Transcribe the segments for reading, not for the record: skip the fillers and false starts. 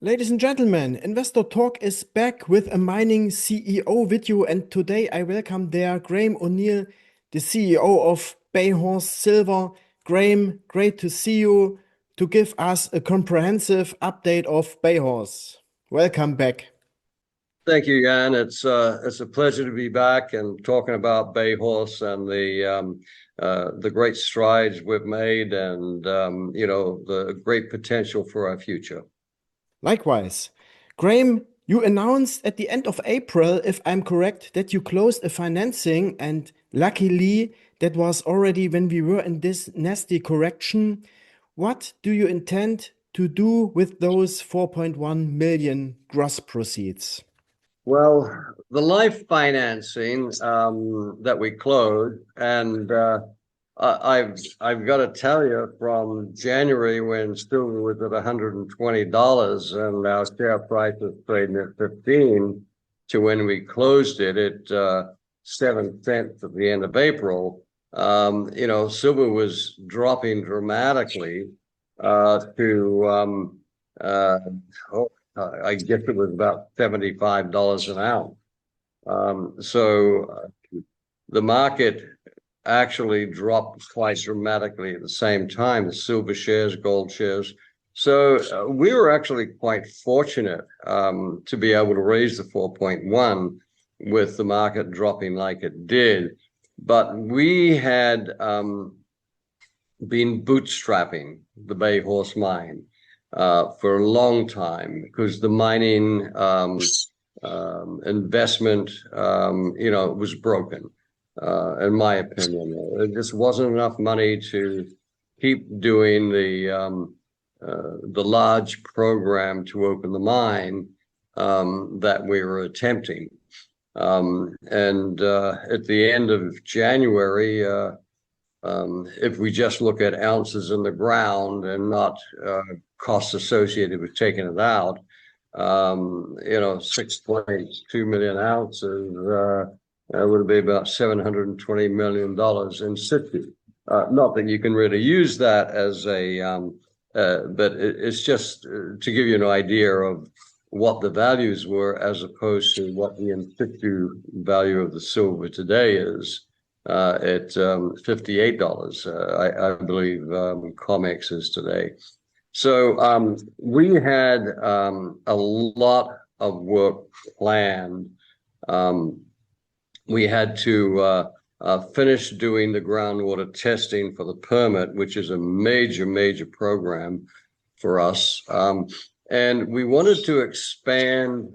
Ladies and gentlemen, Investor Talk is back with a mining CEO video, and today I welcome there Graham O'Neill, the CEO of Bayhorse Silver. Graham, great to see you to give us a comprehensive update of Bayhorse. Welcome back. Thank you, Jan. It's a pleasure to be back and talking about Bayhorse and the great strides we've made and the great potential for our future. Likewise. Graham, you announced at the end of April, if I'm correct, that you closed a financing, and luckily that was already when we were in this nasty correction. What do you intend to do with those 4.1 million gross proceeds? Well, the life financing that we closed, and I've got to tell you, from January when silver was at $120 and our share price was trading at 15, to when we closed it at 7 cents at the end of April, silver was dropping dramatically to I guess it was about $75 an ounce. So the market actually dropped quite dramatically at the same time, the silver shares, gold shares. So we were actually quite fortunate to be able to raise the 4.1 with the market dropping like it did. But we had been bootstrapping the Bayhorse mine for a long time, because the mining investment, was broken. In my opinion, there just wasn't enough money to keep doing the large program to open the mine that we were attempting. And at the end of January, if we just look at ounces in the ground and not costs associated with taking it out, 6.2 million ounces would be about $720 million in situ. Not that you can really use that as a, but it's just to give you an idea of what the values were, as opposed to what the in situ value of the silver today is at $58, I believe COMEX is today. So we had a lot of work planned. We had to finish doing the groundwater testing for the permit, which is a major program for us. And we wanted to expand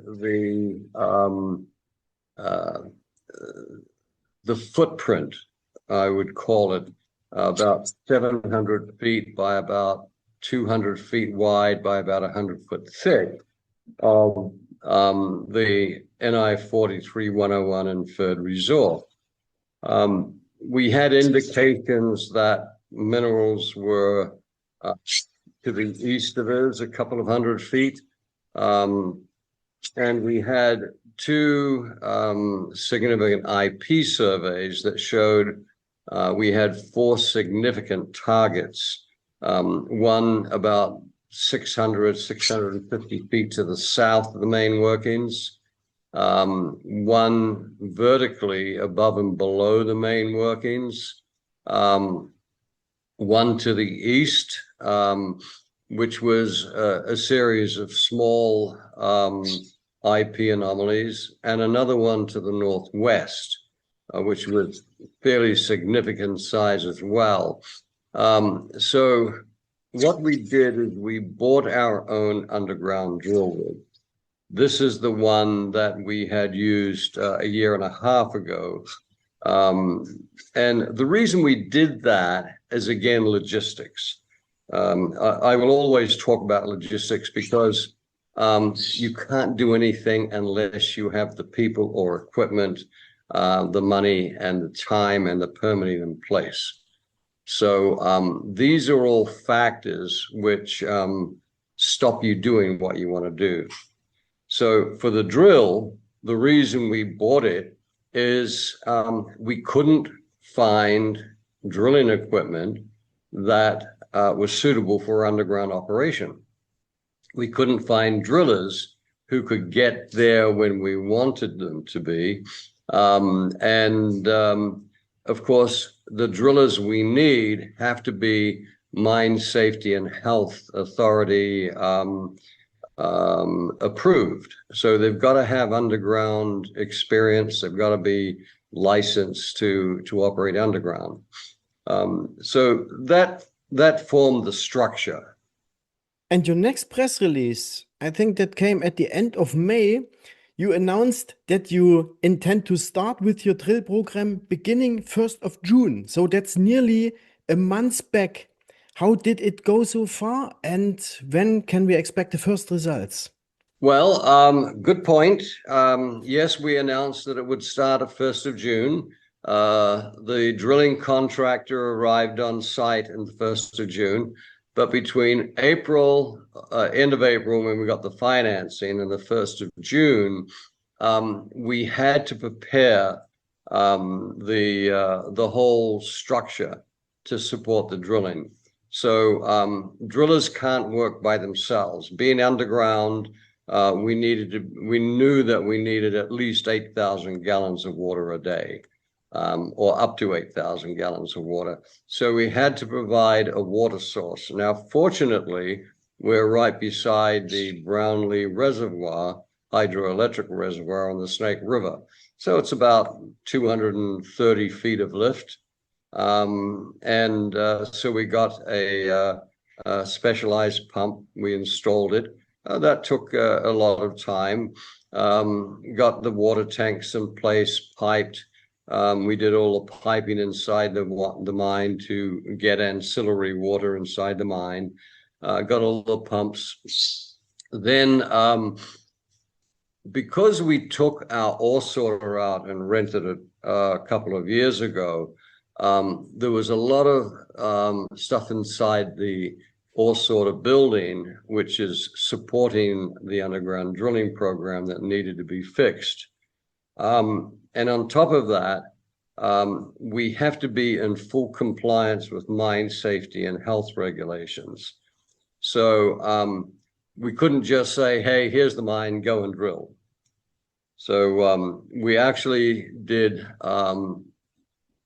the footprint, I would call it, about 700 feet by about 200 feet wide by about 100 foot thick of the NI 43-101 inferred resource. We had indications that minerals were to the east of us, a couple of 100 feet. And we had two significant IP surveys that showed we had 4 significant targets. One about 650 feet to the south of the main workings, one vertically above and below the main workings, one to the east, which was a series of small IP anomalies, and another one to the northwest, which was fairly significant size as well. So what we did is we bought our own underground drill rig. This is the one that we had used a year and a half ago. And the reason we did that is, again, logistics. I will always talk about logistics because you can't do anything unless you have the people or equipment, the money and the time and the permitting in place. So these are all factors which stop you doing what you want to do. So for the drill, the reason we bought it is we couldn't find drilling equipment that was suitable for underground operation. we couldn't find drillers who could get there when we wanted them to be. Of course, the drillers we need have to be Mine Safety and Health Authority approved. So they've got to have underground experience. They've got to be licensed to operate underground. So that formed the structure. And your next press release, I think that came at the end of May, you announced that you intend to start with your drill program beginning 1st of June. So that's nearly a month back. How did it go so far? And when can we expect the first results? Well, good point. Yes, we announced that it would start at 1st of June. The drilling contractor arrived on site on the 1st of June. But between April, end of April, when we got the financing, and the 1st of June, we had to prepare the whole structure to support the drilling. So drillers can't work by themselves. Being underground, we knew that we needed at least 8,000 gallons of water a day. Or up to 8,000 gallons of water. So we had to provide a water source. Now, fortunately, we're right beside the Brownlee Reservoir, hydroelectric reservoir on the Snake River. So it's about 230 feet of lift. So we got a specialized pump. We installed it. That took a lot of time. Got the water tanks in place, piped. We did all the piping inside the mine to get ancillary water inside the mine. Got all the pumps. Then, because we took our ore sorter out and rented it a couple of years ago, there was a lot of stuff inside the ore sorter building, which is supporting the underground drilling program that needed to be fixed. And on top of that, we have to be in full compliance with mine safety and health regulations. So we couldn't just say, hey, here's the mine, go and drill. So we actually did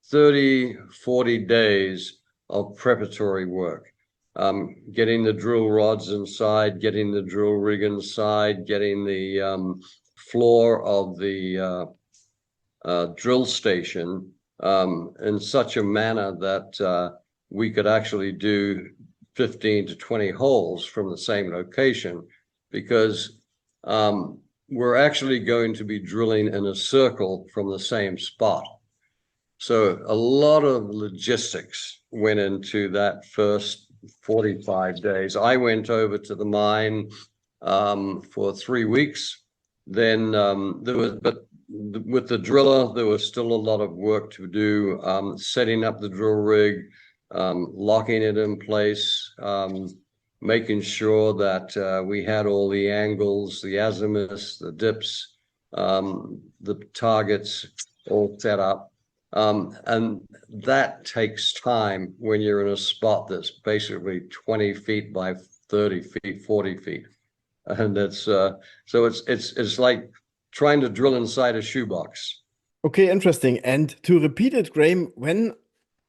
30, 40 days of preparatory work, getting the drill rods inside, getting the drill rig inside, getting the floor of the drill station in such a manner that we could actually do 15 to 20 holes from the same location, because we're actually going to be drilling in a circle from the same spot. So a lot of logistics went into that first 45 days. I went over to the mine for 3 weeks. Then with the driller, there was still a lot of work to do, setting up the drill rig, locking it in place, making sure that we had all the angles, the azimuths, the dips, the targets all set up. And that takes time when you're in a spot that's basically 20 feet by 30 feet, 40 feet. And that's so it's like trying to drill inside a shoebox. Okay, interesting. And to repeat it, Graham, when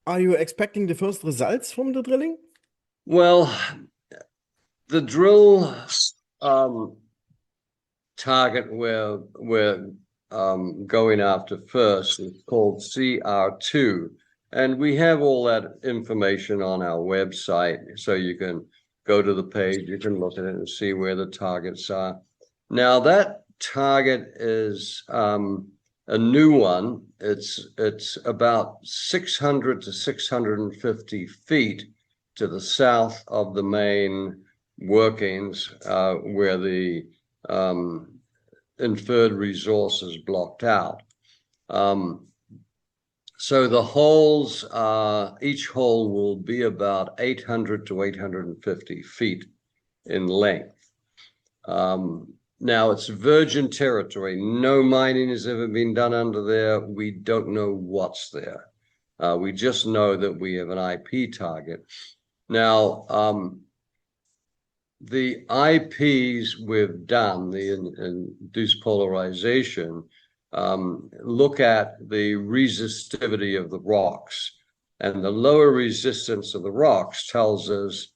are you expecting the first results from the drilling? Well, the drill target we're going after first is called CR2, and we have all that information on our website, so you can go to the page, you can look at it and see where the targets are. Now that target is a new one. It's about 600 to 650 feet to the south of the main workings, where the inferred resource is blocked out. So the holes, each hole will be about 800 to 850 feet in length. Now it's virgin territory. No mining has ever been done under there. We don't know what's there. We just know that we have an IP target. Now, the IPs we've done, the induced polarization, look at the resistivity of the rocks. And the lower resistance of the rocks tells us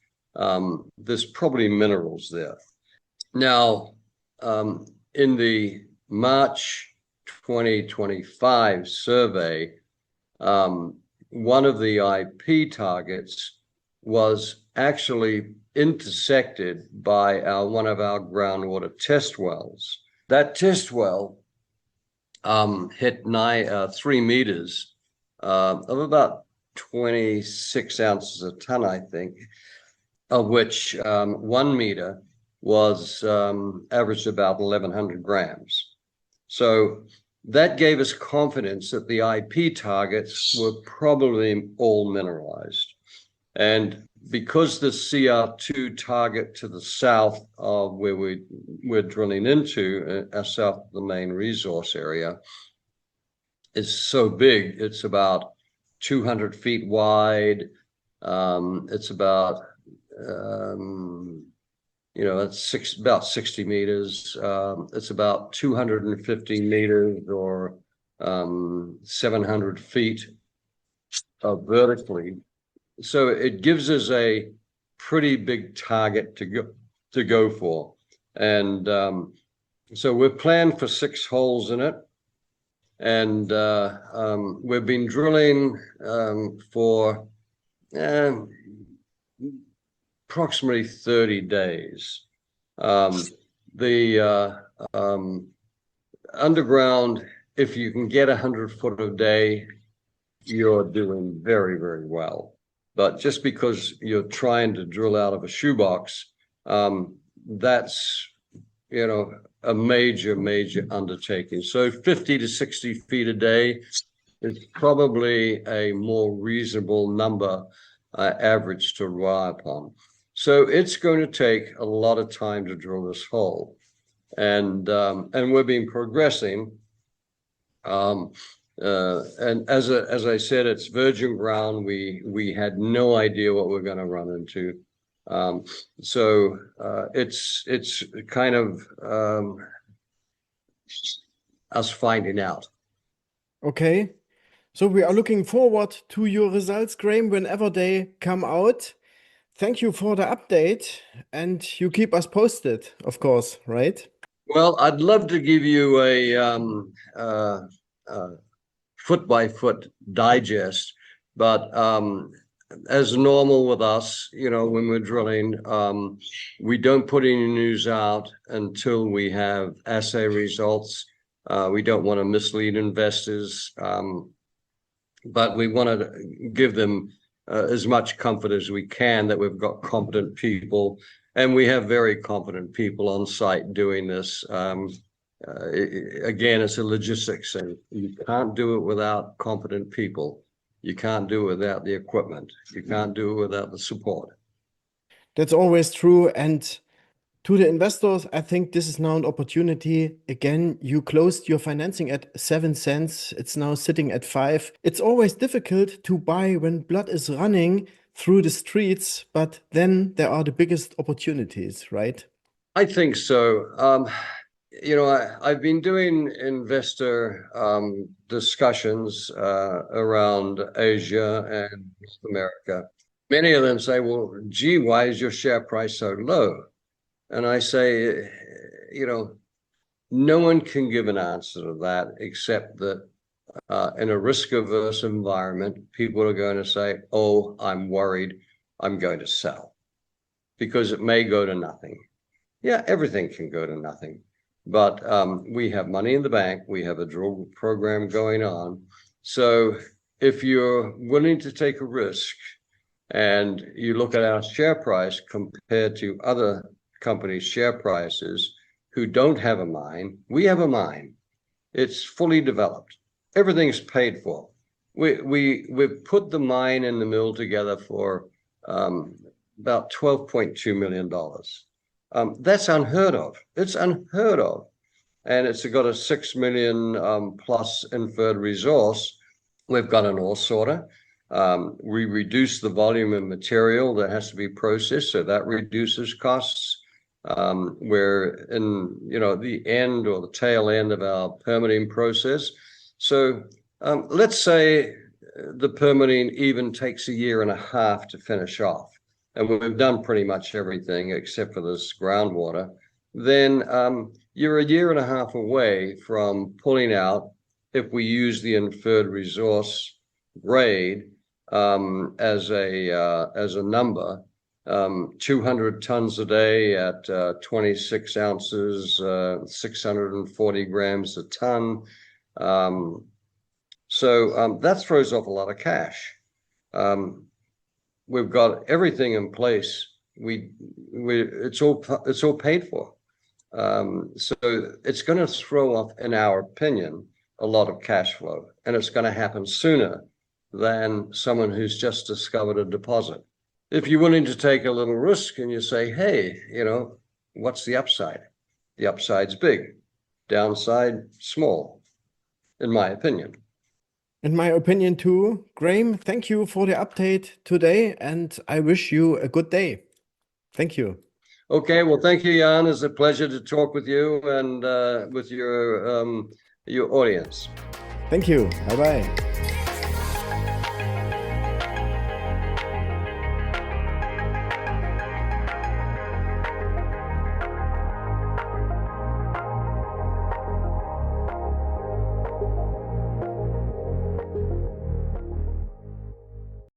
there's probably minerals there. Now, in the March 2025 survey, one of the IP targets was actually intersected by one of our groundwater test wells. That test well hit 3 meters of about 26 ounces a ton, I think, of which 1 meter was averaged about 1,100 grams. So that gave us confidence that the IP targets were probably all mineralized. And because the CR2 target to the south of where we're drilling into, south of the main resource area, is so big, it's about 200 feet wide. It's about, it's about 60 meters. It's about 250 meters or 700 feet vertically. So it gives us a pretty big target to go for. And so we're planned for 6 holes in it. And we've been drilling for approximately 30 days. The underground, if you can get 100 foot a day, you're doing very, very well. But just because you're trying to drill out of a shoebox, that's, a major undertaking. So 50 to 60 feet a day is probably a more reasonable number average to rely upon. So it's going to take a lot of time to drill this hole. And we've been progressing. And as I said, it's virgin ground. We had no idea what we're going to run into. So it's kind of us finding out. Okay. So we are looking forward to your results, Graham, whenever they come out. Thank you for the update, and you keep us posted, of course, right? Well, I'd love to give you a foot-by-foot digest, but as normal with us, when we're drilling, we don't put any news out until we have assay results. We don't want to mislead investors, but we want to give them as much comfort as we can that we've got competent people, and we have very competent people on site doing this. Again, it's a logistics thing. You can't do it without competent people. You can't do it without the equipment. You can't do it without the support. That's always true. And to the investors, I think this is now an opportunity. Again, you closed your financing at 7 cents. It's now sitting at 5. It's always difficult to buy when blood is running through the streets, but then there are the biggest opportunities, right? I think so. I've been doing investor discussions around Asia and North America. Many of them say, well, gee, why is your share price so low? And I say, no one can give an answer to that except that in a risk-averse environment, people are going to say, oh, I'm worried, I'm going to sell because it may go to nothing. Yeah, everything can go to nothing. But we have money in the bank. We have a drill program going on. So if you're willing to take a risk and you look at our share price compared to other companies' share prices who don't have a mine, we have a mine. It's fully developed. Everything's paid for. We've put the mine and the mill together for about $12.2 million. That's unheard of. It's unheard of. And it's got a 6 million plus inferred resource. We've got an ore sorter. We reduce the volume of material that has to be processed, so that reduces costs. We're in, the end or the tail end of our permitting process. So let's say the permitting even takes 1.5 years to finish off, and we've done pretty much everything except for this groundwater. Then you're 1.5 years away from pulling out, if we use the inferred resource grade as a number, 200 tons a day at 26 ounces, 640 grams a ton. So that throws off a lot of cash. We've got everything in place. It's all paid for. So it's going to throw off, in our opinion, a lot of cash flow, and it's going to happen sooner than someone who's just discovered a deposit. If you're willing to take a little risk and you say, hey, what's the upside? The upside's big, downside small, in my opinion. In my opinion too. Graham, thank you for the update today, and I wish you a good day. Thank you. Okay, well, thank you, Jan. It's a pleasure to talk with you and with your audience. Thank you. Bye-bye.